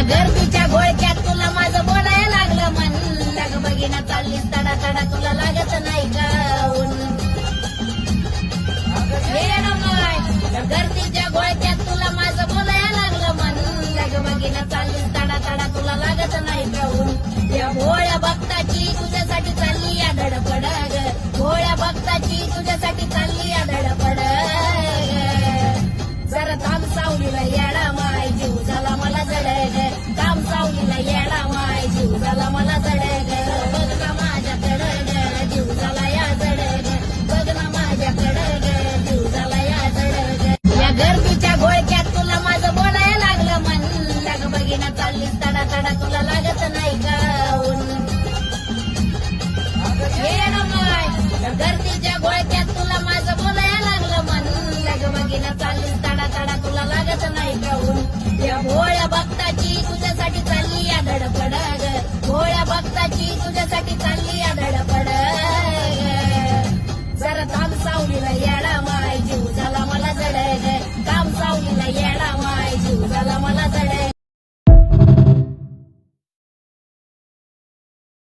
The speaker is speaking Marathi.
गर्दीच्या घोळक्यात तुला माझं बोलायला लागलं मन. लग बघिना चाललीस तडा तडा तुला लागत नाही का ऊन. गर्दीच्या घोळक्यात तुला माझं बोलायला लागलं मन. लग बघिना चाललीस तडा तडा तुला लागत नाही का ऊन. या भोळ्या भक्ताची तुझ्यासाठी चालली या धडपड ग. भोळ्या भक्ताची तुझ्यासाठी चालली या धडपड. जरा थांब सावलीला येडा माय जीव झाला मला जडग. थांब सावलीला येडा माय जीव झाला मला जडग. बघ ना माझ्याकडं ग जीव झाला या जडग. बघ ना माझ्याकडं ग जीव झाला या जडग. या गर्दीच्या घोळक्यात तुला माझं बोलायला लागलं मन. लग बघिना चाललीस तडा तडा तुला लागत नाही का